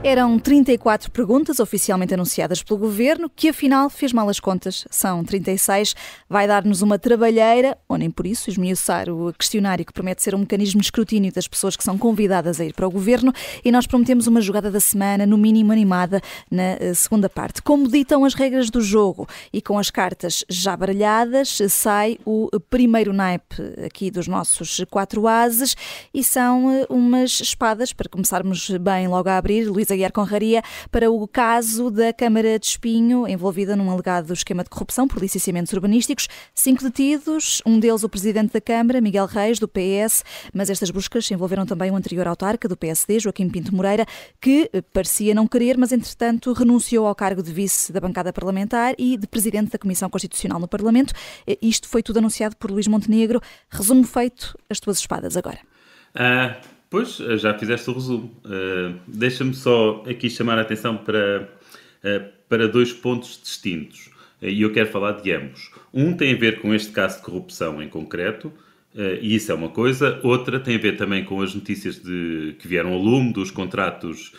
Eram 34 perguntas oficialmente anunciadas pelo Governo, que afinal fez mal as contas. São 36. Vai dar-nos uma trabalheira, ou nem por isso, esmiuçar o questionário que promete ser um mecanismo de escrutínio das pessoas que são convidadas a ir para o Governo, e nós prometemos uma jogada da semana, no mínimo animada, na segunda parte. Como ditam as regras do jogo e com as cartas já baralhadas, sai o primeiro naipe aqui dos nossos 4 ases, e são umas espadas, para começarmos bem logo a abrir. Luísa Aguiar Conraria, para o caso da Câmara de Espinho, envolvida num alegado esquema de corrupção por licenciamentos urbanísticos. 5 detidos, um deles o presidente da Câmara, Miguel Reis, do PS, mas estas buscas envolveram também o anterior autarca do PSD, Joaquim Pinto Moreira, que parecia não querer, mas entretanto renunciou ao cargo de vice da bancada parlamentar e de presidente da Comissão Constitucional no Parlamento. Isto foi tudo anunciado por Luís Montenegro. Resumo feito, as tuas espadas agora. Pois, já fizeste o resumo. Deixa-me só aqui chamar a atenção para 2 pontos distintos. E eu quero falar de ambos. Um tem a ver com este caso de corrupção em concreto, e isso é uma coisa. Outra tem a ver também com as notícias que vieram ao lume dos contratos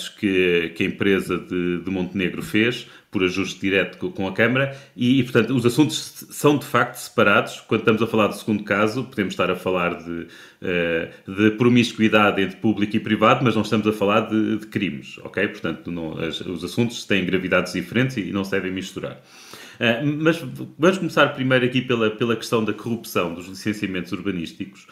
que a empresa de Montenegro fez por ajuste direto com a Câmara e, portanto, os assuntos são de facto separados. Quando estamos a falar do segundo caso, podemos estar a falar de promiscuidade entre público e privado, mas não estamos a falar de crimes, ok? Portanto, os assuntos têm gravidades diferentes e não se devem misturar. Mas vamos começar primeiro aqui pela questão da corrupção dos licenciamentos urbanísticos.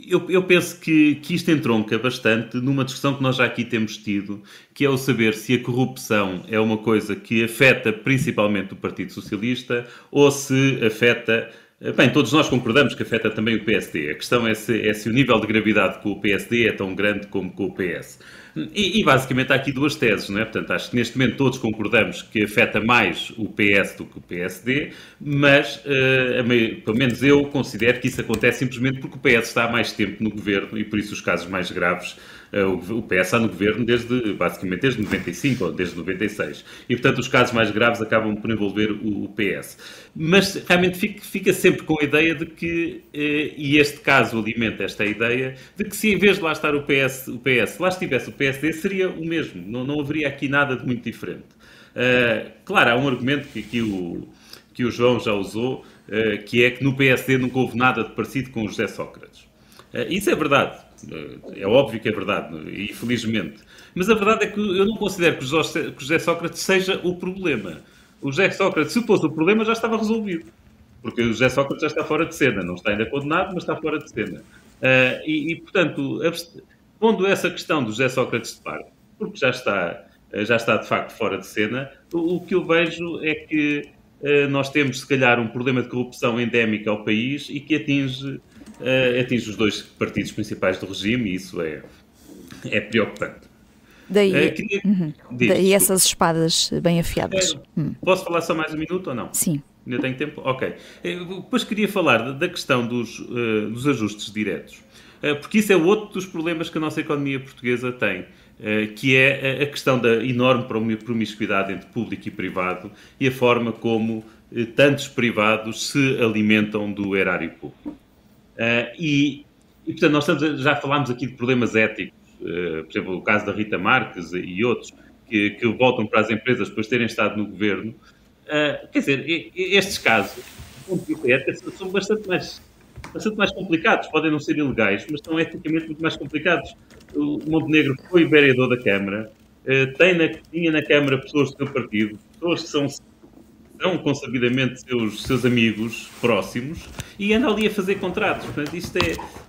Eu penso que isto entronca bastante numa discussão que nós já aqui temos tido, que é o saber se a corrupção é uma coisa que afeta principalmente o Partido Socialista ou se afeta... Bem, todos nós concordamos que afeta também o PSD. A questão é se o nível de gravidade com o PSD é tão grande como com o PS. E basicamente há aqui 2 teses, não é? Portanto, acho que neste momento todos concordamos que afeta mais o PS do que o PSD, mas pelo menos eu considero que isso acontece simplesmente porque o PS está há mais tempo no governo e por isso os casos mais graves, o PS está no governo basicamente desde 95 ou desde 96. E portanto os casos mais graves acabam por envolver o PS. Mas realmente fica sempre com a ideia de que, e este caso alimenta esta ideia, de que se em vez de lá estar o PS lá estivesse o PSD, seria o mesmo. Não haveria aqui nada de muito diferente. Claro, há um argumento que o João já usou, que é que no PSD nunca houve nada de parecido com o José Sócrates. Isso é verdade. É óbvio que é verdade, e felizmente. Mas a verdade é que eu não considero que o José Sócrates seja o problema. O José Sócrates, se fosse o problema, já estava resolvido. Porque o José Sócrates já está fora de cena. Não está ainda condenado, mas está fora de cena. Portanto, pondo essa questão do José Sócrates de parte, porque já está de facto fora de cena, o que eu vejo é que nós temos, se calhar, um problema de corrupção endémico ao país e que atinge os 2 partidos principais do regime, e isso é preocupante. Daí essas espadas bem afiadas. Posso falar só mais um minuto ou não? Sim. Ainda tenho tempo? Ok. Depois queria falar da questão dos ajustes diretos, porque isso é outro dos problemas que a nossa economia portuguesa tem, que é a questão da enorme promiscuidade entre público e privado e a forma como tantos privados se alimentam do erário público. Portanto, nós já falámos aqui de problemas éticos, por exemplo, o caso da Rita Marques e outros, que voltam para as empresas depois de terem estado no governo. Quer dizer, estes casos, do ponto de vista ético, são bastante mais complicados. Podem não ser ilegais, mas são eticamente muito mais complicados. O Montenegro foi vereador da Câmara, tinha na Câmara pessoas do seu partido, pessoas que são consabidamente seus amigos próximos, e anda ali a fazer contratos. Portanto, isto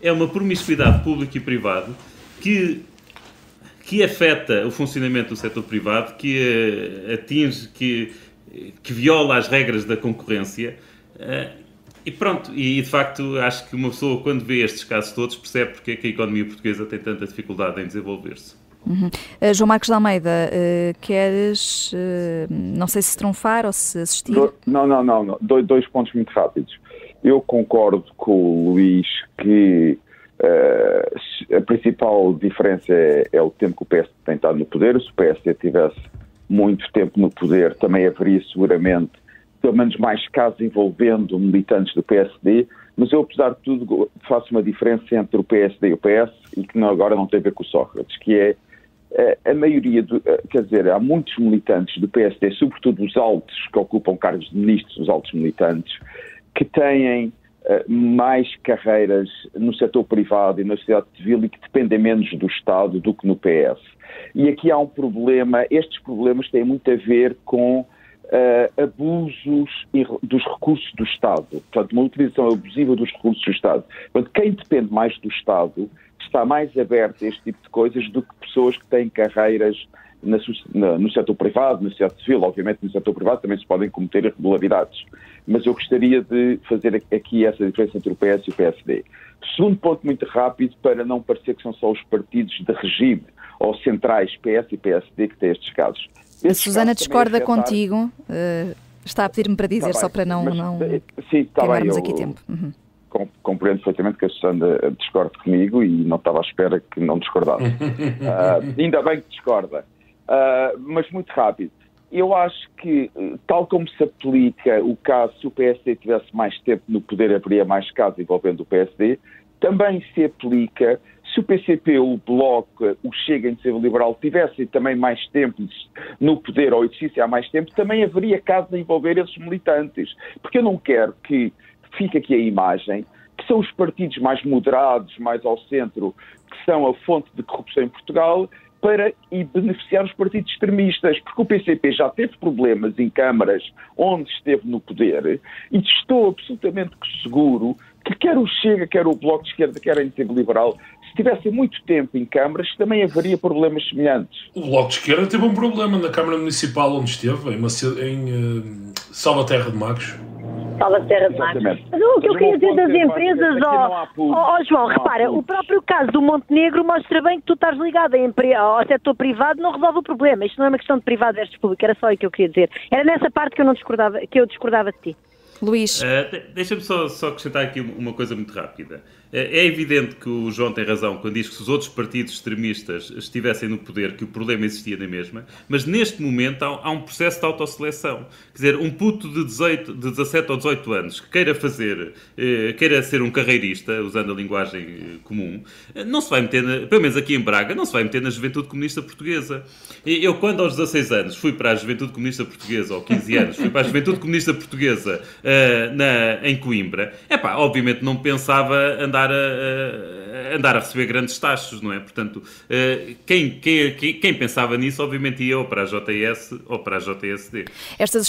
é uma promiscuidade público e privado que afeta o funcionamento do setor privado, que atinge, que viola as regras da concorrência. E pronto, e de facto acho que uma pessoa, quando vê estes casos todos, percebe porque é que a economia portuguesa tem tanta dificuldade em desenvolver-se. João Marcos de Almeida, queres, não sei se trunfar ou se assistir? Não. 2 pontos muito rápidos. Eu concordo com o Luís que a principal diferença é o tempo que o PS tem estado no poder. Se o PS tivesse muito tempo no poder, também haveria seguramente pelo menos mais casos envolvendo militantes do PSD, Mas eu, apesar de tudo, faço uma diferença entre o PSD e o PS e que agora não tem a ver com o Sócrates, que é a maioria, quer dizer, há muitos militantes do PSD, sobretudo os altos que ocupam cargos de ministros, os altos militantes, que têm mais carreiras no setor privado e na sociedade civil e que dependem menos do Estado do que no PS. E aqui há um problema, estes problemas têm muito a ver com abusos dos recursos do Estado, portanto, uma utilização abusiva dos recursos do Estado. Portanto, quem depende mais do Estado está mais aberto a este tipo de coisas do que pessoas que têm carreiras no setor privado, na sociedade civil. Obviamente, no setor privado também se podem cometer irregularidades, mas eu gostaria de fazer aqui essa diferença entre o PS e o PSD. Segundo ponto muito rápido, para não parecer que são só os partidos de regime ou centrais PS e PSD que têm estes casos. A Susana discorda contigo, está a pedir-me para dizer, só para não queimarmos aqui tempo. Uhum. Compreendo perfeitamente que a Susana discorde comigo e não estava à espera que não discordasse. Ainda bem que discorda. Mas muito rápido. Eu acho que, tal como se aplica o caso, se o PSD tivesse mais tempo no poder, haveria mais casos envolvendo o PSD, também se aplica, se o PCP, o Bloco, o Chega e a Iniciativa Liberal tivessem também mais tempo no poder ou existisse há mais tempo, também haveria casos a envolver esses militantes. Porque eu não quero que fique aqui a imagem que são os partidos mais moderados, mais ao centro, que são a fonte de corrupção em Portugal e beneficiar os partidos extremistas, porque o PCP já teve problemas em câmaras onde esteve no poder e estou absolutamente seguro que quer o Chega, quer o Bloco de Esquerda, quer a Iniciativa Liberal, se tivessem muito tempo em câmaras, também haveria problemas semelhantes. O Bloco de Esquerda teve um problema na Câmara Municipal onde esteve, em Salvaterra de Magos. Salvaterra de Magos. Mas o que eu queria dizer das empresas, João, repara, o próprio caso do Montenegro mostra bem que tu estás ligado ao setor privado, não resolve o problema. Isto não é uma questão de privado versus público, era só o que eu queria dizer. Era nessa parte que eu discordava de ti. Luís. Deixa-me só acrescentar aqui uma coisa muito rápida. É evidente que o João tem razão quando diz que se os outros partidos extremistas estivessem no poder, que o problema existia na mesma, mas neste momento há um processo de autosseleção. Quer dizer, um puto de 17 ou 18 anos que queira ser um carreirista, usando a linguagem comum, não se vai meter, pelo menos aqui em Braga, não se vai meter na Juventude Comunista Portuguesa. Eu, quando aos 16 anos fui para a Juventude Comunista Portuguesa, ou 15 anos, fui para a Juventude Comunista Portuguesa em Coimbra, obviamente não pensava andar a receber grandes taxas, não é? Portanto, quem pensava nisso, obviamente ia ou para a JS ou para a JSD. Estas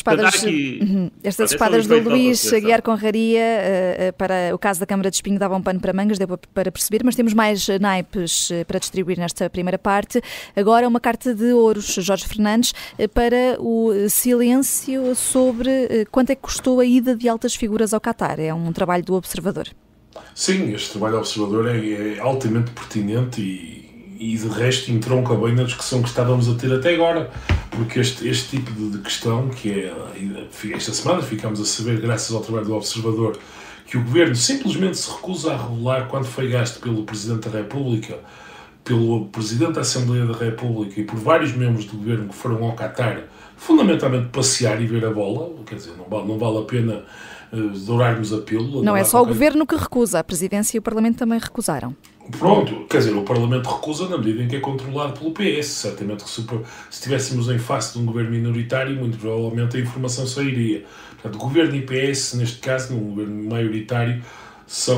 espadas do Luís Aguiar Conraria para o caso da Câmara de Espinho davam pano para mangas, deu para perceber, mas temos mais naipes para distribuir nesta primeira parte. Agora uma carta de ouros, Jorge Fernandes, para o silêncio sobre quanto é que custou a ida de altas figuras ao Qatar. É um trabalho do Observador. Sim, este trabalho do Observador é altamente pertinente e de resto entronca bem na discussão que estávamos a ter até agora, porque este tipo de questão, que é, esta semana ficámos a saber, graças ao trabalho do Observador, que o Governo simplesmente se recusa a revelar quanto foi gasto pelo Presidente da República, pelo Presidente da Assembleia da República e por vários membros do Governo que foram ao Qatar, fundamentalmente passear e ver a bola. Quer dizer, não vale a pena dourarmos a pílula. Não é só o Governo que recusa, a Presidência e o Parlamento também recusaram. Pronto, quer dizer, o Parlamento recusa na medida em que é controlado pelo PS. Certamente que se estivéssemos em face de um governo minoritário, muito provavelmente a informação sairia. Portanto, Governo e PS, neste caso, num governo maioritário,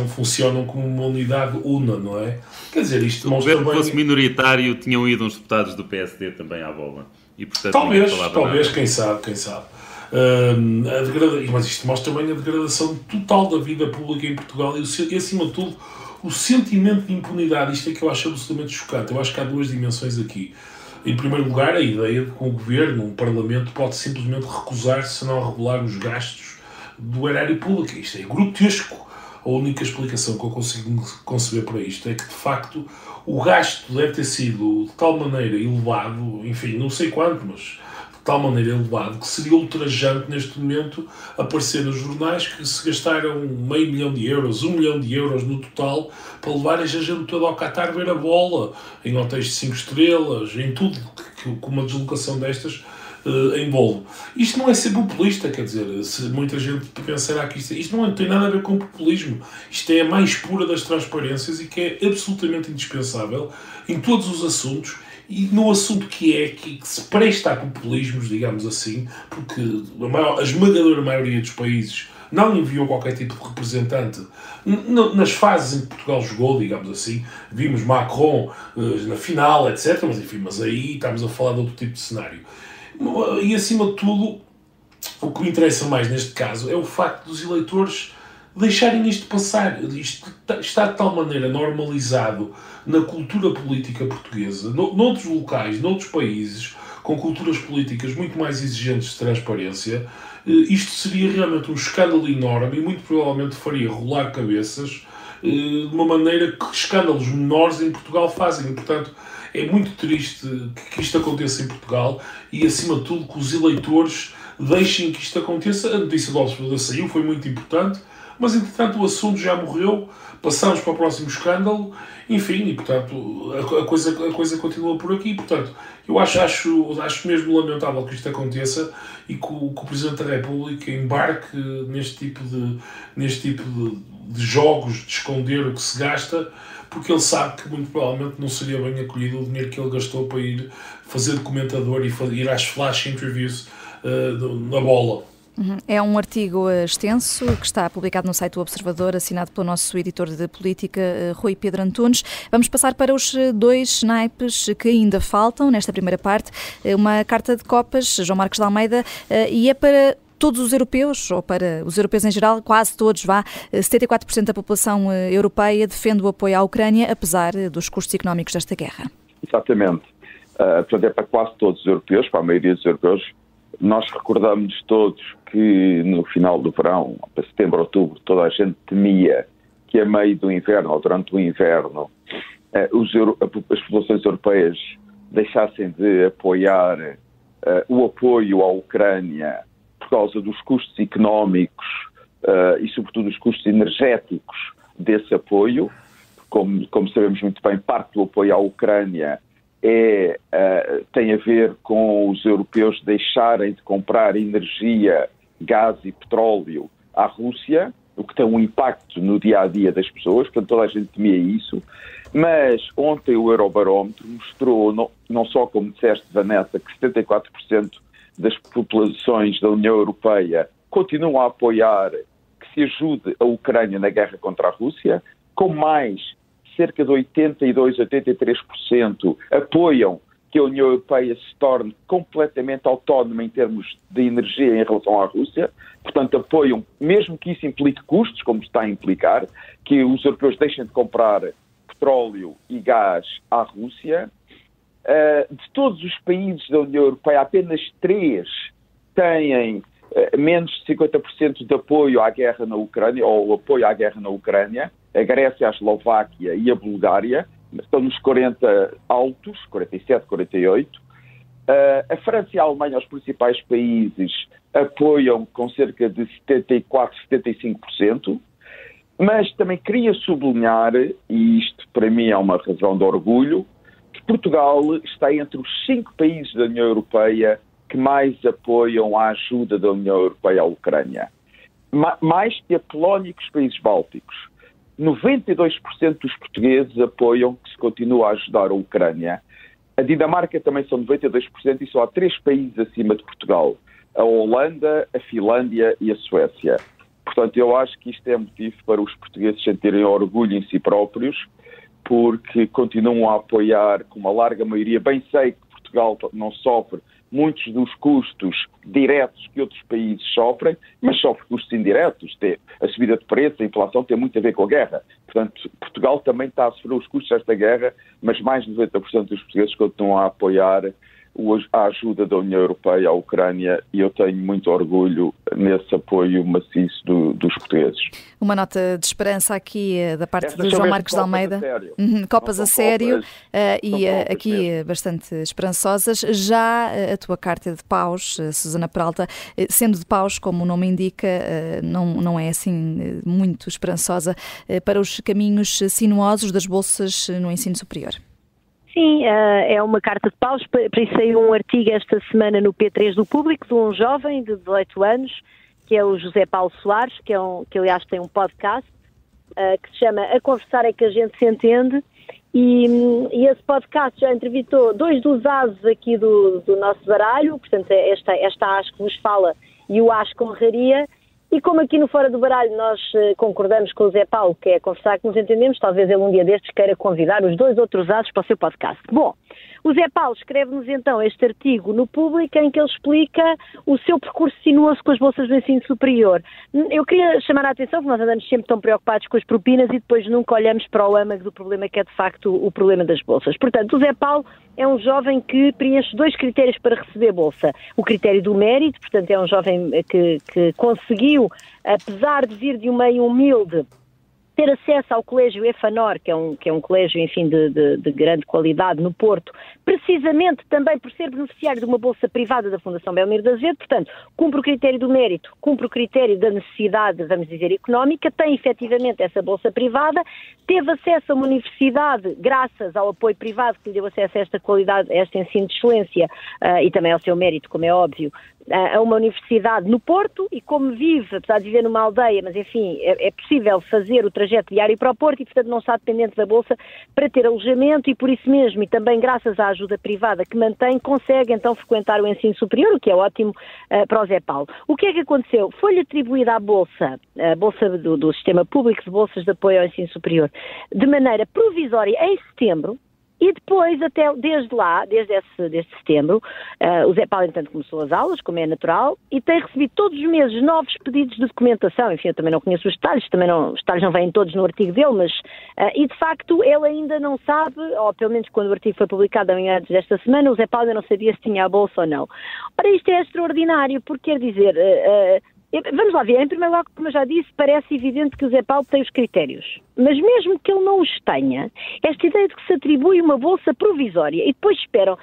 funcionam como uma unidade una, não é? Quer dizer, isto se o governo fosse minoritário, tinham ido uns deputados do PSD também à bola. E, portanto, talvez, quem sabe. Mas isto mostra bem a degradação total da vida pública em Portugal e acima de tudo, o sentimento de impunidade. Isto é que eu acho absolutamente chocante. Eu acho que há duas dimensões aqui. Em primeiro lugar, a ideia de que um governo, um parlamento, pode simplesmente recusar-se a não regular os gastos do erário público. Isto é grotesco. A única explicação que eu consigo conceber para isto é que, de facto, o gasto deve ter sido de tal maneira elevado, enfim, não sei quanto, mas de tal maneira elevado, que seria ultrajante neste momento aparecer nos jornais que se gastaram 500 mil euros, 1 milhão de euros no total para levar a gente toda ao Qatar ver a bola, em hotéis de 5 estrelas, em tudo que uma deslocação destas em bolo. Isto não é ser populista, quer dizer, se muita gente pensará que isto não tem nada a ver com populismo. Isto é a mais pura das transparências e que é absolutamente indispensável em todos os assuntos e no assunto que se presta a populismos, digamos assim, porque a esmagadora maioria dos países não enviou qualquer tipo de representante nas fases em que Portugal jogou, digamos assim. Vimos Macron na final, etc. Mas aí estamos a falar de outro tipo de cenário. E, acima de tudo, o que me interessa mais neste caso é o facto dos eleitores deixarem isto passar. Isto está de tal maneira normalizado na cultura política portuguesa, noutros locais, noutros países, com culturas políticas muito mais exigentes de transparência. Isto seria realmente um escândalo enorme e muito provavelmente faria rolar cabeças de uma maneira que escândalos menores em Portugal fazem. E, portanto, é muito triste que isto aconteça em Portugal e, acima de tudo, que os eleitores deixem que isto aconteça. A notícia do Observador saiu, foi muito importante, mas, entretanto, o assunto já morreu, passamos para o próximo escândalo, enfim, e, portanto, a coisa continua por aqui. Portanto, eu acho mesmo lamentável que isto aconteça e que o Presidente da República embarque neste tipo de jogos de esconder o que se gasta, porque ele sabe que muito provavelmente não seria bem acolhido o dinheiro que ele gastou para ir fazer de comentador e ir às flash interviews na bola. É um artigo extenso que está publicado no site do Observador, assinado pelo nosso editor de política, Rui Pedro Antunes. Vamos passar para os dois naipes que ainda faltam nesta primeira parte. Uma carta de copas, João Marcos de Almeida, e é para todos os europeus, ou para os europeus em geral, quase todos, 74% da população europeia defende o apoio à Ucrânia, apesar dos custos económicos desta guerra. Exatamente. Portanto, é para quase todos os europeus, para a maioria dos europeus. Nós recordamos todos que no final do verão, para setembro, outubro, toda a gente temia que a meio do inverno, ou durante o inverno, as populações europeias deixassem de apoiar o apoio à Ucrânia por causa dos custos económicos e, sobretudo, os custos energéticos desse apoio. Como sabemos muito bem, parte do apoio à Ucrânia tem a ver com os europeus deixarem de comprar energia, gás e petróleo à Rússia, o que tem um impacto no dia-a-dia das pessoas, portanto toda a gente temia isso. Mas ontem o Eurobarómetro mostrou, não só como disseste, Vanessa, que 74% das populações da União Europeia continuam a apoiar que se ajude a Ucrânia na guerra contra a Rússia, com mais cerca de 83% apoiam que a União Europeia se torne completamente autónoma em termos de energia em relação à Rússia. Portanto, apoiam, mesmo que isso implique custos, como está a implicar, que os europeus deixem de comprar petróleo e gás à Rússia. De todos os países da União Europeia, apenas 3 têm menos de 50% de apoio à guerra na Ucrânia, ou apoio à guerra na Ucrânia. A Grécia, a Eslováquia e a Bulgária estão nos 40 altos, 47, 48. A França e a Alemanha, os principais países, apoiam com cerca de 74, 75%. Mas também queria sublinhar, e isto para mim é uma razão de orgulho, que Portugal está entre os 5 países da União Europeia que mais apoiam a ajuda da União Europeia à Ucrânia. Mais que a Polónia e que os países bálticos. 92% dos portugueses apoiam que se continue a ajudar a Ucrânia. A Dinamarca também são 92% e só há 3 países acima de Portugal. A Holanda, a Finlândia e a Suécia. Portanto, eu acho que isto é motivo para os portugueses sentirem orgulho em si próprios, porque continuam a apoiar com uma larga maioria. Bem sei que Portugal não sofre muitos dos custos diretos que outros países sofrem, mas sofre custos indiretos. A subida de preços, a inflação tem muito a ver com a guerra. Portanto, Portugal também está a sofrer os custos desta guerra, mas mais de 90% dos portugueses continuam a apoiar a ajuda da União Europeia à Ucrânia e eu tenho muito orgulho nesse apoio maciço dos portugueses. Uma nota de esperança aqui da parte de João Marcos de Almeida. Copas a sério e aqui bastante esperançosas. Já a tua carta de paus, Susana Peralta, sendo de paus, como o nome indica, não é assim muito esperançosa para os caminhos sinuosos das bolsas no ensino superior. Sim, é uma carta de paus. Para isso saiu um artigo esta semana no P3 do Público de um jovem de 18 anos, que é o José Paulo Soares, que aliás tem um podcast que se chama A Conversar é que a gente se entende, e esse podcast já entrevistou 2 dos ases aqui do nosso baralho, portanto esta AS que vos fala e o AS Conraria. E como aqui no Fora do Baralho nós concordamos com o Zé Paulo, que é conversar que nos entendemos, talvez ele um dia destes queira convidar os 2 outros ases para o seu podcast. Bom, o Zé Paulo escreve-nos então este artigo no Público em que ele explica o seu percurso sinuoso com as bolsas do ensino superior. Eu queria chamar a atenção que nós andamos sempre tão preocupados com as propinas e depois nunca olhamos para o âmago do problema que é de facto o problema das bolsas. Portanto, o Zé Paulo é um jovem que preenche 2 critérios para receber bolsa. O critério do mérito, portanto é um jovem que conseguiu, apesar de vir de um meio humilde, ter acesso ao colégio EFANOR, que é um colégio, enfim, de grande qualidade no Porto, precisamente também por ser beneficiário de uma bolsa privada da Fundação Belmiro de Azevedo, portanto, cumpre o critério do mérito, cumpre o critério da necessidade, vamos dizer, económica, tem efetivamente essa bolsa privada, teve acesso a uma universidade, graças ao apoio privado que lhe deu acesso a esta qualidade, a este ensino de excelência e também ao seu mérito, como é óbvio, a uma universidade no Porto, e como vive, apesar de viver numa aldeia, mas enfim, é possível fazer o trajeto diário para o Porto e, portanto, não está dependente da bolsa para ter alojamento e por isso mesmo, e também graças à ajuda privada que mantém, consegue então frequentar o ensino superior, o que é ótimo para o Zé Paulo. O que é que aconteceu? Foi-lhe atribuída a bolsa do Sistema Público de Bolsas de Apoio ao Ensino Superior, de maneira provisória em setembro. E depois, até desde setembro, o Zé Paulo, entanto, começou as aulas, como é natural, e tem recebido todos os meses novos pedidos de documentação. Enfim, eu também não conheço os detalhes, os detalhes não vêm todos no artigo dele, mas, e de facto, ele ainda não sabe, ou pelo menos quando o artigo foi publicado antes desta semana, o Zé Paulo ainda não sabia se tinha a bolsa ou não. Ora, isto é extraordinário, porque quer dizer... vamos lá ver, em primeiro lugar, como eu já disse, parece evidente que o Zé Paulo tem os critérios. Mas mesmo que ele não os tenha, esta ideia de que se atribui uma bolsa provisória e depois esperam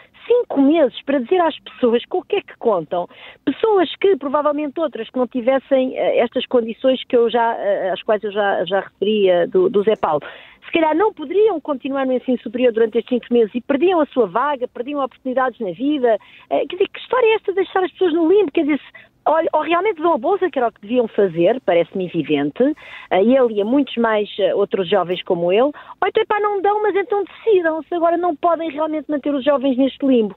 5 meses para dizer às pessoas com o que é que contam, pessoas que, provavelmente outras, que não tivessem estas condições que às quais eu já referia do Zé Paulo, se calhar não poderiam continuar no ensino superior durante estes 5 meses e perdiam a sua vaga, perdiam oportunidades na vida. Quer dizer, que história é esta de deixar as pessoas no limbo? Quer dizer, ou realmente dão a bolsa, que era o que deviam fazer, parece-me evidente, ele e a muitos mais outros jovens como ele, ou então, não dão, mas então decidam-se, agora não podem realmente manter os jovens neste limbo.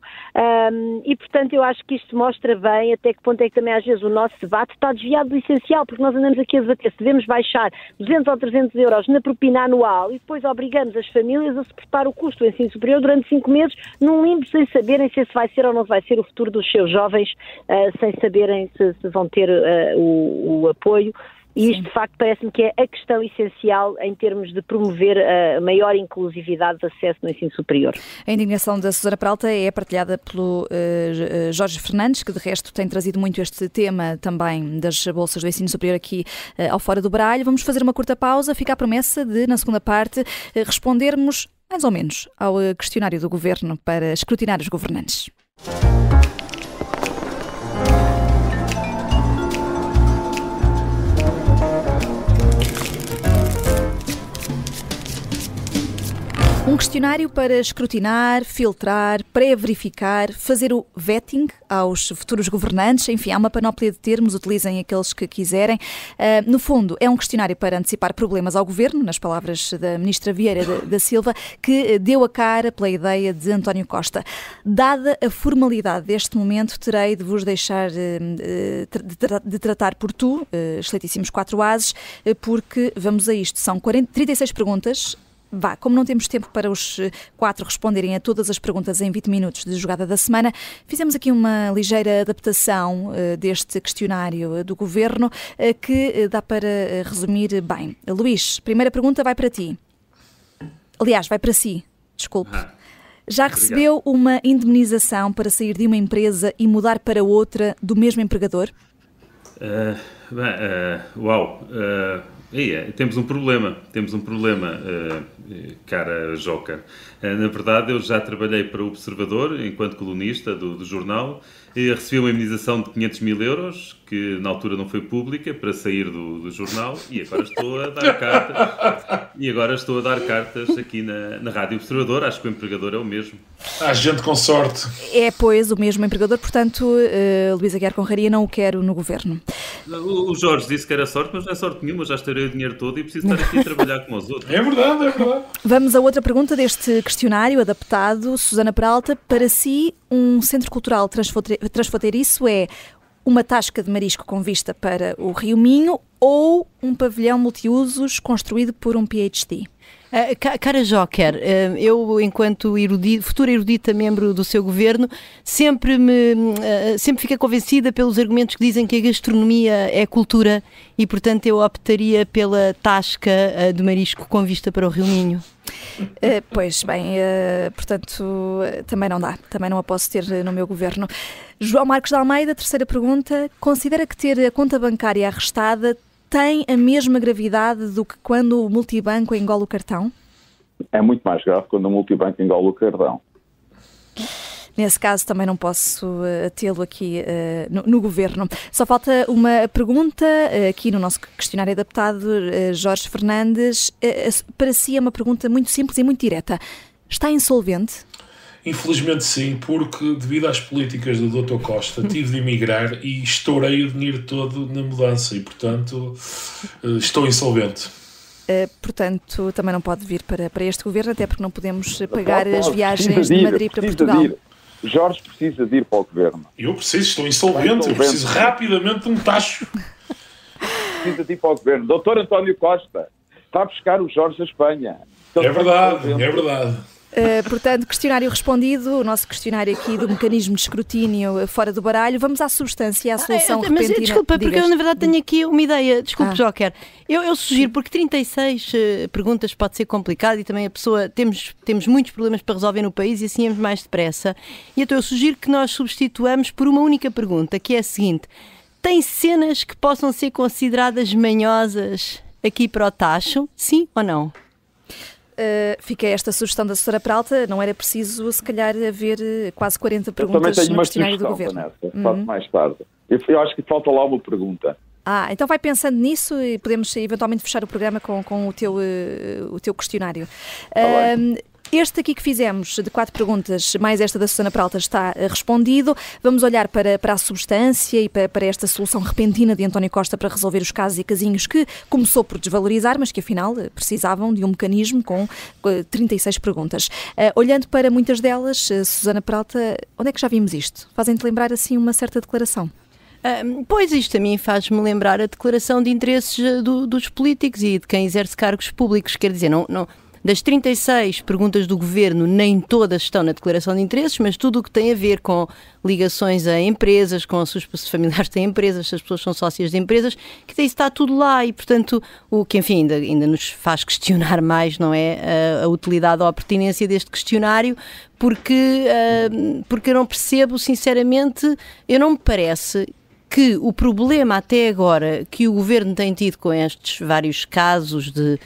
E, portanto, eu acho que isto mostra bem até que ponto é que também às vezes o nosso debate está desviado do essencial, porque nós andamos aqui a debater se devemos baixar 200 ou 300 euros na propina anual e depois obrigamos as famílias a suportar o custo do ensino superior durante 5 meses num limbo sem saberem se esse vai ser ou não vai ser o futuro dos seus jovens, sem saberem se vão ter o apoio. E isto, de facto, parece-me que é a questão essencial em termos de promover a maior inclusividade de acesso no ensino superior. A indignação da Susana Peralta é partilhada pelo Jorge Fernandes, que de resto tem trazido muito este tema também das bolsas do ensino superior aqui ao Fora do Baralho. Vamos fazer uma curta pausa, fica a promessa de, na segunda parte, respondermos mais ou menos ao questionário do Governo para escrutinar os governantes. Um questionário para escrutinar, filtrar, pré-verificar, fazer o vetting aos futuros governantes. Enfim, há uma panóplia de termos, utilizem aqueles que quiserem. No fundo, é um questionário para antecipar problemas ao governo, nas palavras da ministra Vieira da Silva, que deu a cara pela ideia de António Costa. Dada a formalidade deste momento, terei de vos deixar de tratar por tu, excelentíssimos 4 ases, porque vamos a isto. São 36 perguntas. Como não temos tempo para os 4 responderem a todas as perguntas em 20 minutos de jogada da semana, fizemos aqui uma ligeira adaptação deste questionário do Governo que dá para resumir bem. Luís, primeira pergunta vai para ti. Aliás, vai para si, desculpe. Já recebeu uma indemnização para sair de uma empresa e mudar para outra do mesmo empregador? Temos um problema, cara Joca. Na verdade, eu já trabalhei para o Observador, enquanto colunista do jornal, e recebi uma indemnização de 500 mil euros, que na altura não foi pública, para sair do jornal, e agora estou a dar cartas aqui na Rádio Observador. Acho que o empregador é o mesmo. Há gente com sorte. É, pois, o mesmo empregador, portanto, Luís Aguiar Conraria não o quero no governo. O Jorge disse que era sorte, mas não é sorte nenhuma, já estarei o dinheiro todo e preciso estar aqui a trabalhar como os outros. É verdade. Vamos a outra pergunta deste questionário adaptado. Susana Peralta, para si, um centro cultural transfronteiriço é uma tasca de marisco com vista para o Rio Minho ou um pavilhão multiusos construído por um PhD? Cara Joker, eu enquanto futura erudita membro do seu governo, sempre fiquei convencida pelos argumentos que dizem que a gastronomia é cultura e, portanto, eu optaria pela tasca de marisco com vista para o Rio Minho. Pois bem, portanto, também não dá, também não a posso ter no meu governo. João Marcos de Almeida, terceira pergunta, considera que ter a conta bancária arrestada tem a mesma gravidade do que quando o multibanco engole o cartão? É muito mais grave quando o multibanco engole o cartão. Nesse caso também não posso tê-lo aqui no governo. Só falta uma pergunta aqui no nosso questionário adaptado, Jorge Fernandes. Para si é uma pergunta muito simples e muito direta. Está insolvente? Infelizmente sim, porque devido às políticas do Dr. Costa tive de emigrar e estourei o dinheiro todo na mudança e, portanto, estou insolvente. Portanto, também não pode vir para este governo, até porque não podemos pagar as viagens de Madrid para Portugal. Jorge precisa de ir para o governo. Eu estou insolvente, eu preciso rapidamente de um tacho. Precisa de ir para o governo. Dr. António Costa está a buscar o Jorge à Espanha. É verdade. Portanto, questionário respondido, o nosso questionário aqui do mecanismo de escrutínio fora do baralho. Vamos à substância, à solução repentina. Mas desculpa, porque eu na verdade tenho aqui uma ideia. Desculpe, Joker. Eu sugiro, porque 36 perguntas pode ser complicado e também a pessoa, temos muitos problemas para resolver no país e assim íamos mais depressa. E então eu sugiro que nós substituamos por uma única pergunta, que é a seguinte: tem cenas que possam ser consideradas manhosas aqui para o tacho? Sim ou não? Fica esta sugestão da Susana Peralta, não era preciso se calhar haver quase 40 perguntas no questionário do governo. Faço mais tarde. Eu acho que falta lá uma pergunta. Então vai pensando nisso e podemos eventualmente fechar o programa com o teu questionário. Este aqui que fizemos, de 4 perguntas, mais esta da Susana Peralta, está respondido. Vamos olhar para a substância e para esta solução repentina de António Costa para resolver os casos e casinhos que começou por desvalorizar, mas que afinal precisavam de um mecanismo com 36 perguntas. Olhando para muitas delas, Susana Peralta, onde é que já vimos isto? Fazem-te lembrar assim uma certa declaração? Pois isto a mim faz-me lembrar a declaração de interesses dos políticos e de quem exerce cargos públicos. Quer dizer, não das 36 perguntas do Governo, nem todas estão na declaração de interesses, mas tudo o que tem a ver com ligações a empresas, com se os familiares têm empresas, se as pessoas são sócias de empresas, que isso está tudo lá e, portanto, o que, enfim, ainda nos faz questionar mais, não é, a utilidade ou a pertinência deste questionário, porque eu não percebo, sinceramente, não me parece que o problema até agora que o Governo tem tido com estes vários casos de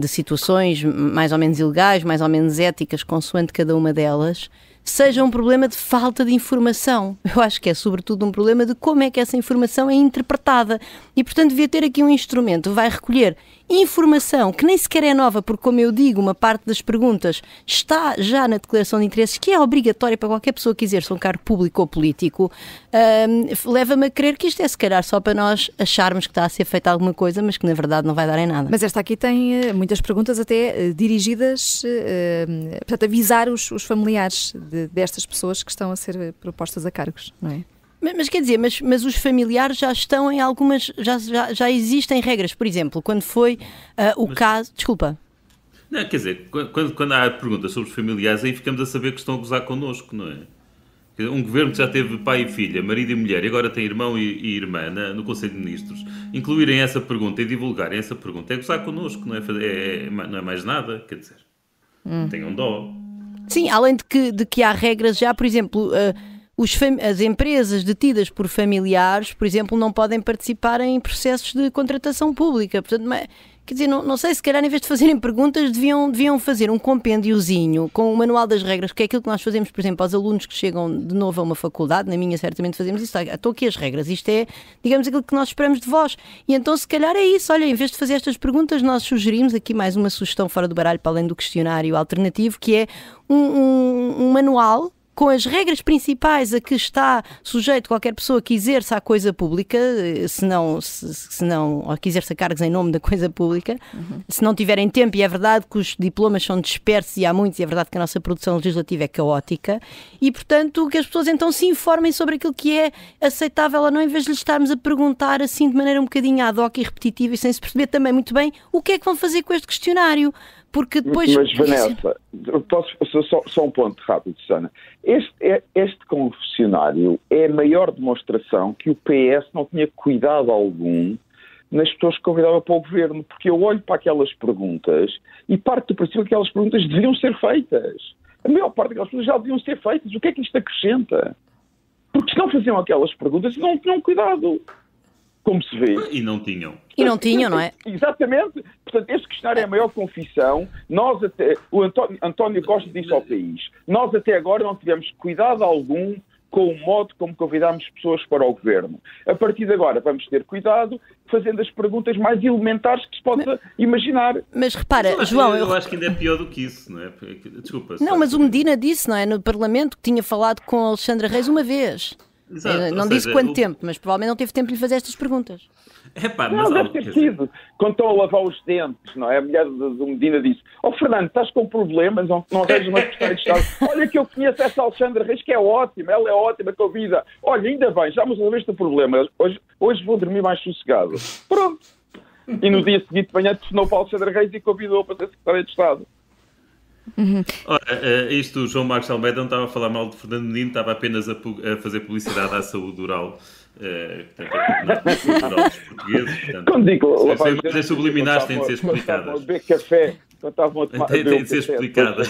situações mais ou menos ilegais, mais ou menos éticas, consoante cada uma delas, seja um problema de falta de informação. Eu acho que é sobretudo um problema de como é que essa informação é interpretada. E, portanto, devia ter aqui um instrumento que vai recolher informação que nem sequer é nova, porque, como eu digo, uma parte das perguntas está já na declaração de interesses, que é obrigatória para qualquer pessoa que exerça um cargo público ou político. Leva-me a crer que isto é, se calhar, só para nós acharmos que está a ser feita alguma coisa, mas que, na verdade, não vai dar em nada. Mas esta aqui tem muitas perguntas até dirigidas, portanto, a avisar os familiares destas pessoas que estão a ser propostas a cargos, não é? Mas quer dizer, mas os familiares já estão em algumas, já existem regras. Por exemplo, quando foi caso... Desculpa. Não, quer dizer, quando há perguntas sobre os familiares, aí ficamos a saber que estão a gozar connosco, não é? Um governo que já teve pai e filha, marido e mulher, e agora tem irmão e irmã no Conselho de Ministros, incluírem essa pergunta e divulgarem essa pergunta é gozar connosco, não é mais nada, quer dizer, tenham dó. Sim, além de que há regras já, por exemplo... as empresas detidas por familiares, por exemplo, não podem participar em processos de contratação pública. Portanto, quer dizer, não sei, se calhar em vez de fazerem perguntas deviam fazer um compêndiozinho com o manual das regras, que é aquilo que nós fazemos, por exemplo, aos alunos que chegam de novo a uma faculdade. Na minha certamente fazemos isso. Estou aqui as regras, isto é, digamos, aquilo que nós esperamos de vós. E então se calhar é isso, olha, em vez de fazer estas perguntas, nós sugerimos aqui mais uma sugestão fora do baralho, para além do questionário alternativo, que é um manual com as regras principais a que está sujeito qualquer pessoa que exerça a coisa pública, se não, ou que exerça cargos em nome da coisa pública, se não tiverem tempo, e é verdade que os diplomas são dispersos e há muitos, e é verdade que a nossa produção legislativa é caótica, e portanto que as pessoas então se informem sobre aquilo que é aceitável ou não, em vez de lhes estarmos a perguntar assim de maneira um bocadinho ad hoc e repetitiva e sem se perceber também muito bem o que é que vão fazer com este questionário. Porque depois... Mas Vanessa, só um ponto rápido, Susana. Este confessionário é a maior demonstração que o PS não tinha cuidado algum nas pessoas que convidava para o governo, porque eu olho para aquelas perguntas e parto do princípio que aquelas perguntas deviam ser feitas. A maior parte daquelas perguntas já deviam ser feitas. O que é que isto acrescenta? Porque se não faziam aquelas perguntas, não tinham cuidado. Como se vê. E não tinham. E não tinham, não é? Exatamente. Portanto, este questionário é a maior confissão. O António Costa disse ao país, nós até agora não tivemos cuidado algum com o modo como convidámos pessoas para o governo. A partir de agora vamos ter cuidado fazendo as perguntas mais elementares que se possa imaginar. Mas repara, João... Eu acho que ainda é pior do que isso, não é? Desculpa. Não, mas o Medina disse, não é? No Parlamento, que tinha falado com a Alexandra Reis uma vez. Exato, não disse quanto tempo, mas provavelmente não teve tempo de lhe fazer estas perguntas. Não, deve ter sido. Quando estão a lavar os dentes, não é? A mulher do Medina disse, Fernando, estás com problemas, não arranjas uma secretária de Estado. Olha que eu conheço essa Alexandra Reis, que é ótima, ela é ótima, convida. Olha, ainda bem, já me resolveste o problema. Hoje vou dormir mais sossegado. Pronto. E no dia seguinte de manhã telefonou para a Alexandra Reis e convidou para ser secretária de Estado. Ora, o João Marcos Almeida não estava a falar mal de Fernando Medina, estava apenas a fazer publicidade à saúde oral. Oral dos portugueses. Quando digo, as subliminares têm de ser explicadas. Estavam a beber café, estavam a tomar têm de ser explicadas.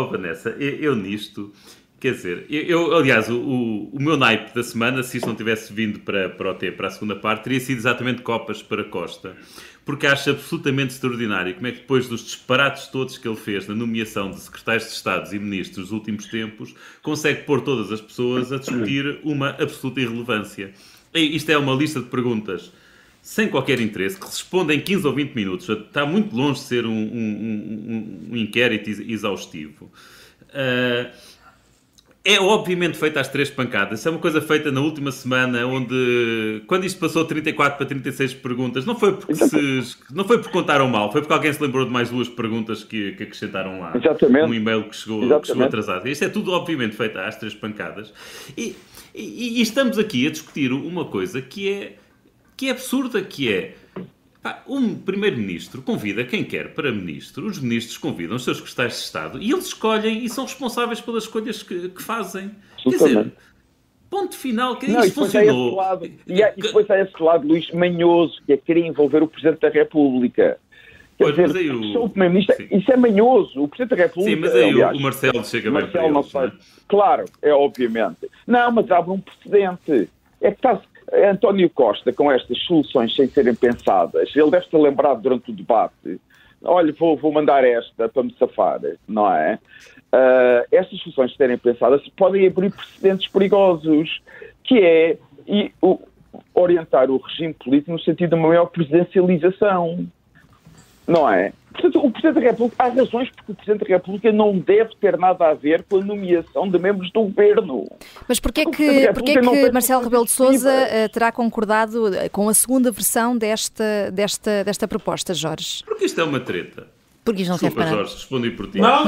Vanessa, eu nisto, quer dizer, aliás, o meu naipe da semana, se isto não tivesse vindo para a segunda parte, teria sido exatamente Copas para Costa. Porque acho absolutamente extraordinário como é que depois dos disparates todos que ele fez na nomeação de secretários de Estado e ministros nos últimos tempos, consegue pôr todas as pessoas a discutir uma absoluta irrelevância. Isto é uma lista de perguntas sem qualquer interesse, que responde em 15 ou 20 minutos. Está muito longe de ser um inquérito exaustivo. É obviamente feita às 3 pancadas. Isso é uma coisa feita na última semana, onde, quando isto passou de 34 para 36 perguntas, não foi porque contaram mal, foi porque alguém se lembrou de mais 2 perguntas que acrescentaram lá. Exatamente. Um e-mail que chegou atrasado. Isto é tudo, obviamente, feito às 3 pancadas. E estamos aqui a discutir uma coisa que é absurda, que é... Um primeiro-ministro convida quem quer para ministro, os ministros convidam os seus secretários de Estado e eles escolhem e são responsáveis pelas escolhas que fazem. Quer dizer, ponto final, que isto funcionou. E depois há esse lado, Luís, manhoso, que é querer envolver o Presidente da República. Pois, mas aí o primeiro-ministro, isso é manhoso. O Presidente da República... Sim, mas aí o Marcelo chega bem para eles, não é? Claro, é obviamente. Não, mas abre um precedente. É que está... António Costa, com estas soluções sem serem pensadas, ele deve ter lembrado durante o debate, olha, vou mandar esta para me safar, não é? Estas soluções sem serem pensadas podem abrir precedentes perigosos, que é orientar o regime político no sentido de uma maior presidencialização, não é? Portanto, o Presidente da República, há razões porque o Presidente da República não deve ter nada a ver com a nomeação de membros do Governo. Mas porquê é que Marcelo Rebelo de Sousa terá concordado com a segunda versão desta proposta, Jorge? Porque isto é uma treta. Porque isto não serve para nada. Jorge, respondi por ti. Não,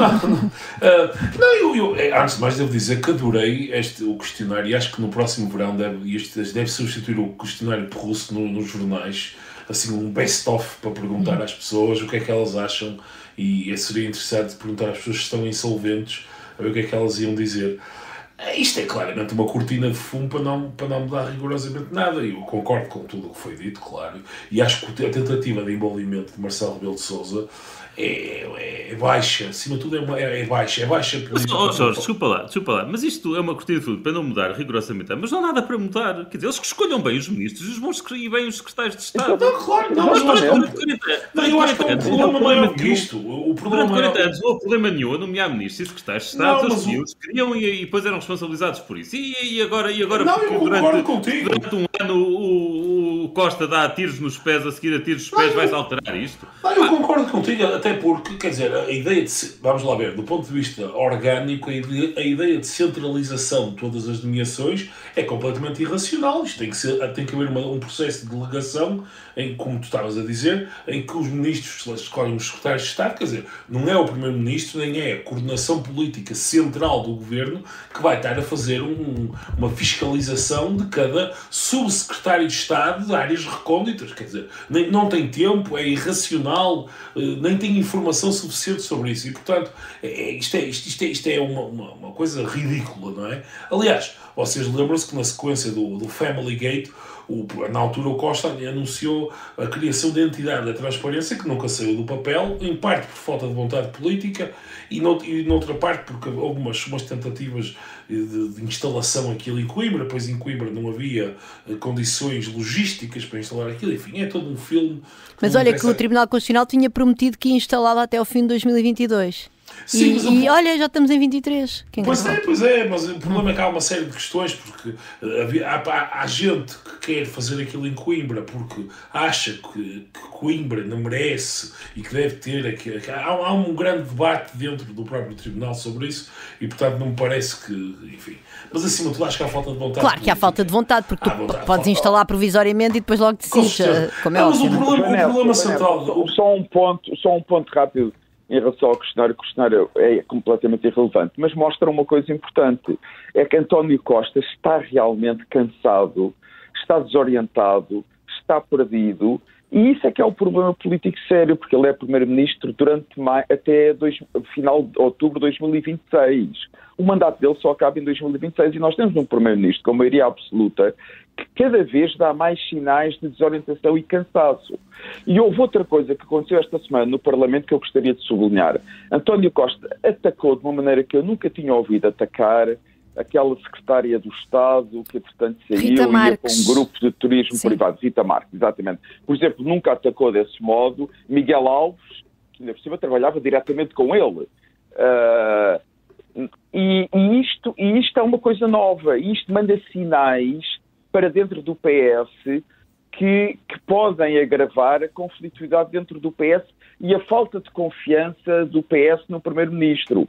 antes de mais devo dizer que adorei o questionário e acho que no próximo verão deve substituir o questionário russo nos jornais, assim um best-of para perguntar às pessoas o que é que elas acham, e seria interessante perguntar às pessoas que estão insolventes a ver o que é que elas iam dizer. Isto é claramente uma cortina de fumo para não mudar rigorosamente nada. Eu concordo com tudo o que foi dito, claro. E acho que a tentativa de envolvimento de Marcelo Rebelo de Sousa é baixa. Acima de tudo é baixa. É baixa política. Jorge, desculpa lá. Mas isto é uma cortina de fumo para não mudar rigorosamente nada. Mas não há nada para mudar. Quer dizer, eles que escolham bem os ministros, os bons e bem os secretários de Estado. Não, claro, não. Mas eu acho que é um problema maior que isto. Durante 40 anos não houve problema nenhum a nomear ministros e secretários de Estado. Eles queriam e depois eram responsabilizados por isso. E agora não, eu concordo contigo. Durante um ano o Costa dá tiros nos pés, a seguir a tiros nos pés, vai-se alterar isto? Não, eu concordo contigo, até porque, quer dizer, a ideia de... Vamos lá ver, do ponto de vista orgânico, a ideia de centralização de todas as nomeações é completamente irracional. Isto tem que haver um processo de delegação, como tu estavas a dizer, em que os ministros escolhem os secretários de Estado. Quer dizer, não é o primeiro-ministro, nem é a coordenação política central do governo que vai estar a fazer uma fiscalização de cada subsecretário de Estado de áreas recônditas. Quer dizer, não tem tempo, é irracional, nem tem informação suficiente sobre isso. E, portanto, isto é uma coisa ridícula, não é? Aliás, vocês lembram-se que na sequência do Family Gate, na altura o Costa anunciou a criação da entidade da transparência, que nunca saiu do papel, em parte por falta de vontade política e noutra parte porque houve umas tentativas de instalação aquilo em Coimbra, pois em Coimbra não havia condições logísticas para instalar aquilo, enfim, é todo um filme. Mas olha que o Tribunal Constitucional tinha prometido que ia instalá-la até ao fim de 2022. Sim, olha, já estamos em 23. Pois é, mas o problema é que há uma série de questões, porque há gente que quer fazer aquilo em Coimbra porque acha que Coimbra não merece e que deve ter... Há um grande debate dentro do próprio Tribunal sobre isso e, portanto, não me parece que... Enfim, mas acima de tudo acho que há falta de vontade. Claro que há falta de vontade, porque tu podes instalar provisoriamente e depois logo decides, como é óbvio. Mas o problema central... Só um ponto rápido em relação ao questionário. O questionário é completamente irrelevante, mas mostra uma coisa importante, é que António Costa está realmente cansado, está desorientado, está perdido, e isso é que é o problema político sério, porque ele é primeiro-ministro até final de outubro de 2026. O mandato dele só acaba em 2026 e nós temos um primeiro-ministro com maioria absoluta que cada vez dá mais sinais de desorientação e cansaço. E houve outra coisa que aconteceu esta semana no Parlamento que eu gostaria de sublinhar. António Costa atacou de uma maneira que eu nunca tinha ouvido atacar aquela secretária do Estado que, entretanto, saiu e ia para um grupo de turismo privado. Rita Marques, exatamente. Por exemplo, nunca atacou desse modo Miguel Alves, que ainda por cima trabalhava diretamente com ele. Isto é uma coisa nova. Isto manda sinais para dentro do PS que podem agravar a conflitualidade dentro do PS e a falta de confiança do PS no Primeiro-Ministro.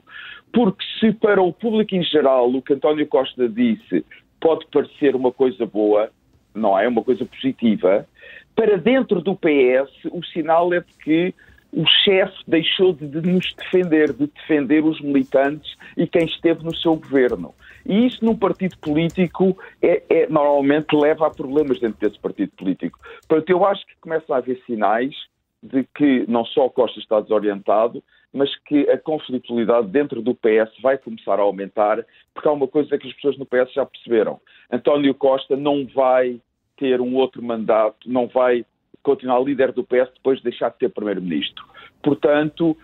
Porque se para o público em geral o que António Costa disse pode parecer uma coisa boa, não é uma coisa positiva, para dentro do PS o sinal é de que o chefe deixou de nos defender, de defender os militantes e quem esteve no seu governo. E isso num partido político normalmente leva a problemas dentro desse partido político. Portanto, eu acho que começa a haver sinais de que não só o Costa está desorientado, mas que a conflitualidade dentro do PS vai começar a aumentar, porque há uma coisa que as pessoas no PS já perceberam. António Costa não vai ter um outro mandato, não vai continuar líder do PS depois de deixar de ter primeiro-ministro. Portanto,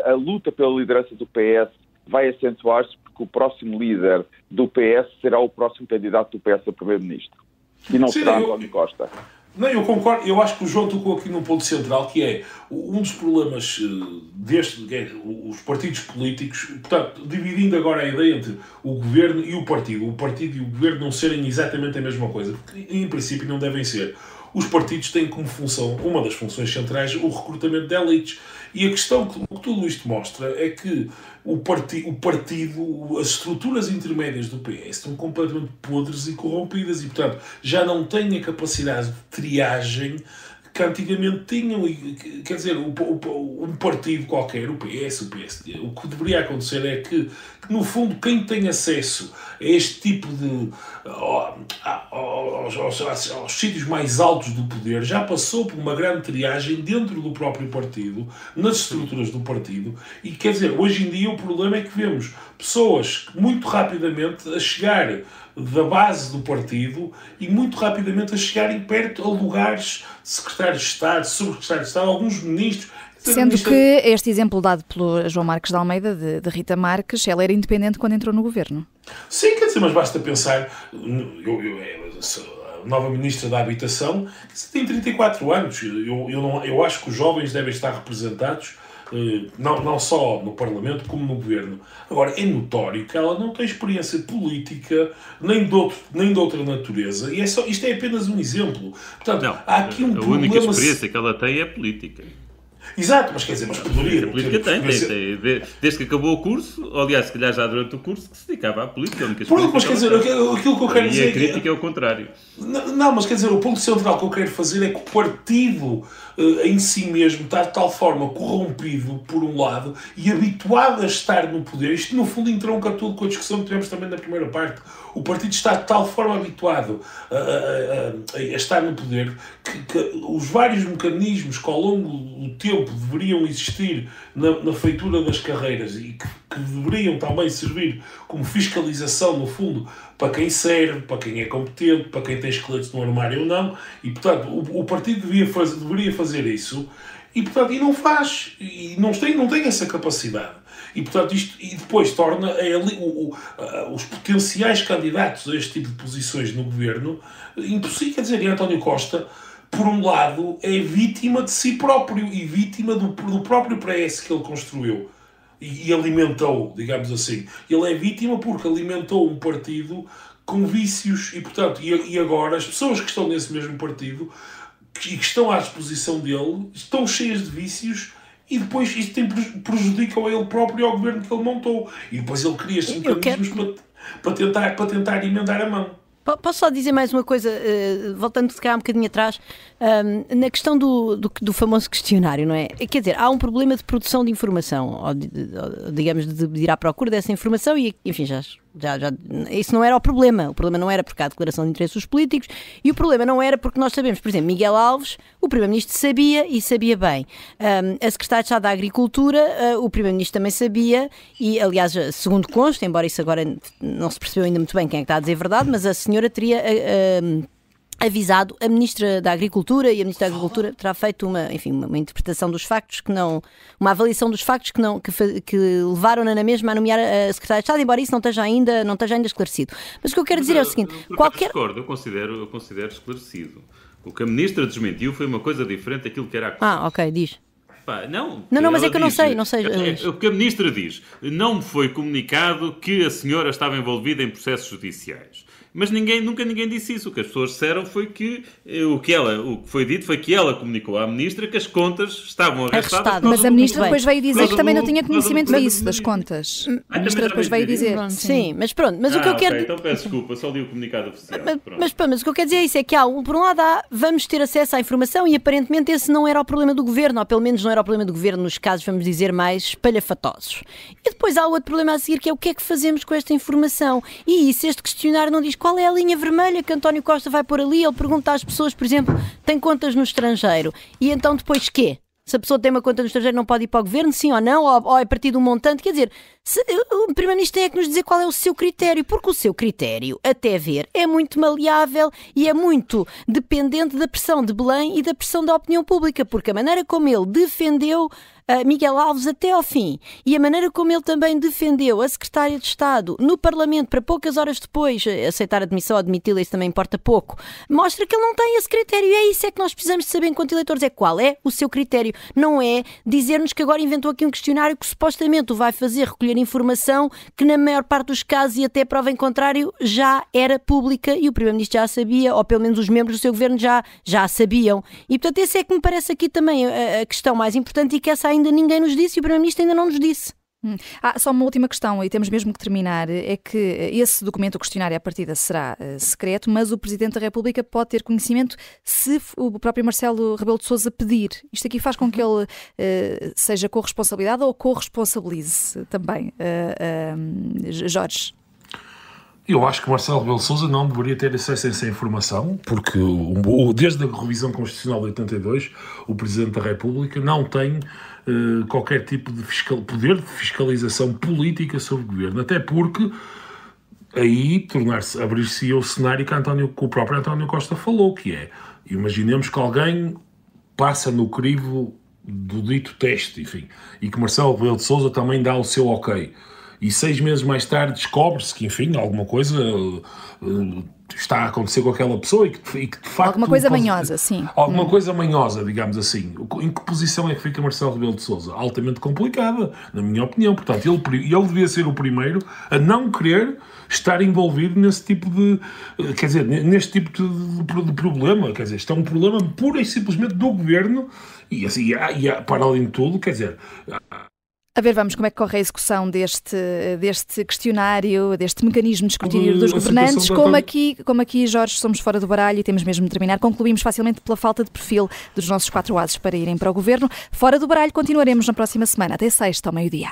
a luta pela liderança do PS vai acentuar-se porque o próximo líder do PS será o próximo candidato do PS a primeiro-ministro. E não será António Costa. Não, eu concordo. Eu acho que o João tocou aqui num ponto central, que é um dos problemas os partidos políticos, portanto, dividindo agora a ideia entre o governo e o partido e o governo não serem exatamente a mesma coisa, porque em princípio não devem ser. Os partidos têm como função, uma das funções centrais, o recrutamento de elites. E a questão que tudo isto mostra é que o partido, as estruturas intermédias do PS estão completamente podres e corrompidas e, portanto, já não têm a capacidade de triagem que antigamente tinham, quer dizer, um partido qualquer, o PS, o PSD, o que deveria acontecer é que no fundo, quem tem acesso a este tipo de... aos sítios mais altos do poder, já passou por uma grande triagem dentro do próprio partido, nas estruturas do partido, e quer dizer, hoje em dia o problema é que vemos pessoas muito rapidamente a chegar da base do partido e muito rapidamente a chegarem perto a lugares de secretários de Estado, subsecretários de Estado, alguns ministros. Sendo que este exemplo dado pelo João Marques de Almeida, de Rita Marques, ela era independente quando entrou no governo. Sim, quer dizer, mas basta pensar, a nova Ministra da Habitação tem 34 anos, eu acho que os jovens devem estar representados não só no Parlamento como no Governo. Agora, é notório que ela não tem experiência política nem de outra natureza, e isto é apenas um exemplo. Portanto, não, há aqui um problema... A única experiência que ela tem é política. Exato, mas quer dizer, mas poderia... A política tem. Desde que acabou o curso, aliás, se calhar já durante o curso, que se dedicava à política. Pronto, mas quer dizer, aquilo que eu quero dizer... E a crítica é o contrário. Não, mas quer dizer, o ponto central que eu quero fazer é que o partido em si mesmo está de tal forma corrompido, por um lado, e habituado a estar no poder. Isto, no fundo, entronca tudo com a discussão que tivemos também na primeira parte. O partido está de tal forma habituado a estar no poder que os vários mecanismos que ao longo do tempo deveriam existir na feitura das carreiras e que deveriam também servir como fiscalização, no fundo, para quem serve, para quem é competente, para quem tem esqueletos no armário ou não, e portanto o partido deveria fazer isso, e portanto e não faz, e não tem essa capacidade. E, portanto, e depois torna os potenciais candidatos a este tipo de posições no governo impossível. Quer dizer, António Costa, por um lado, é vítima de si próprio e vítima do próprio PS que ele construiu e alimentou, digamos assim. Ele é vítima porque alimentou um partido com vícios e, portanto, e agora as pessoas que estão nesse mesmo partido e que estão à disposição dele estão cheias de vícios. E depois isto prejudica a ele próprio e ao governo que ele montou. E depois ele cria estes mecanismos para tentar emendar a mão. Posso só dizer mais uma coisa, voltando se calhar um bocadinho atrás, na questão do famoso questionário, não é? Quer dizer, há um problema de produção de informação, ou digamos, de ir à procura dessa informação e, enfim, já isso não era o problema não era porque há declaração de interesses políticos, e o problema não era porque nós sabemos, por exemplo, Miguel Alves, o Primeiro-Ministro sabia e sabia bem, a Secretária de Estado da Agricultura, o Primeiro-Ministro também sabia, e aliás, segundo consta, embora isso agora não se percebeu ainda muito bem quem é que está a dizer a verdade, mas a senhora teria avisado a Ministra da Agricultura, e a Ministra da Agricultura terá feito uma interpretação dos factos uma avaliação dos factos que levaram-na na mesma a nomear a Secretária de Estado, embora isso não esteja ainda esclarecido. Mas o que eu quero dizer é o seguinte... Discordo, eu considero esclarecido. O que a Ministra desmentiu foi uma coisa diferente daquilo que era a acusação. Ok, diz. Não, mas é que eu não sei. O que a Ministra diz, não me foi comunicado que a senhora estava envolvida em processos judiciais. Mas nunca ninguém disse isso. O que as pessoas disseram foi que o que foi dito foi que ela comunicou à Ministra que as contas estavam arrestadas. Mas a Ministra depois veio dizer que também não tinha conhecimento disso, das contas. A Ministra depois veio dizer. Sim, mas pronto. Mas o que eu quero... Então peço desculpa, só li o comunicado oficial. Mas o que eu quero dizer é isso, é que por um lado vamos ter acesso à informação e aparentemente esse não era o problema do Governo, ou pelo menos não era o problema do Governo nos casos, vamos dizer, mais espalhafatosos. E depois há outro problema a seguir, que é o que é que fazemos com esta informação. E se este questionário não diz qual é a linha vermelha que António Costa vai pôr ali, ele pergunta às pessoas, por exemplo, têm contas no estrangeiro, e então depois quê? Se a pessoa tem uma conta no estrangeiro não pode ir para o Governo, sim ou não, ou é a partir de um montante, quer dizer, o Primeiro-Ministro tem que nos dizer qual é o seu critério, porque o seu critério, até ver, é muito maleável e é muito dependente da pressão de Belém e da pressão da opinião pública, porque a maneira como ele defendeu Miguel Alves até ao fim, e a maneira como ele também defendeu a Secretária de Estado no Parlamento para poucas horas depois aceitar a admissão ou admiti-la, isso também importa pouco, mostra que ele não tem esse critério, e é isso é que nós precisamos de saber enquanto eleitores, é qual é o seu critério, não é dizer-nos que agora inventou aqui um questionário que supostamente o vai fazer recolher informação que na maior parte dos casos e até prova em contrário já era pública e o Primeiro-Ministro já a sabia, ou pelo menos os membros do seu governo já a sabiam, e portanto esse é que me parece aqui também a questão mais importante, e que essa ainda ninguém nos disse e o Primeiro-Ministro ainda não nos disse. Só uma última questão, e temos mesmo que terminar, é que esse documento, o questionário à partida, será secreto, mas o Presidente da República pode ter conhecimento se o próprio Marcelo Rebelo de Sousa pedir. Isto aqui faz com que ele seja corresponsabilidade ou corresponsabilize também, Jorge? Eu acho que Marcelo Rebelo de Sousa não deveria ter acesso a essa informação, porque desde a revisão constitucional de 82, o Presidente da República não tem qualquer tipo de poder de fiscalização política sobre o governo, até porque aí abrir-se o cenário que o próprio António Costa falou, que é, imaginemos que alguém passa no crivo do dito teste, enfim, e que Marcelo Rebelo de Sousa também dá o seu ok. E 6 meses mais tarde descobre-se que, enfim, alguma coisa está a acontecer com aquela pessoa e que de facto... Alguma coisa manhosa, sim. Alguma coisa manhosa, digamos assim. Em que posição é que fica Marcelo Rebelo de Sousa? Altamente complicada, na minha opinião. Portanto, ele devia ser o primeiro a não querer estar envolvido nesse tipo de... Quer dizer, neste tipo de problema. Quer dizer, isto é um problema pura e simplesmente do governo e, assim, para além de tudo, quer dizer... A ver, vamos, como é que corre a execução deste questionário, deste mecanismo de escrutínio dos governantes. Como aqui, Jorge, somos fora do baralho e temos mesmo de terminar. Concluímos facilmente pela falta de perfil dos nossos 4 ases para irem para o governo. Fora do baralho, continuaremos na próxima semana, até sexta, ao meio-dia.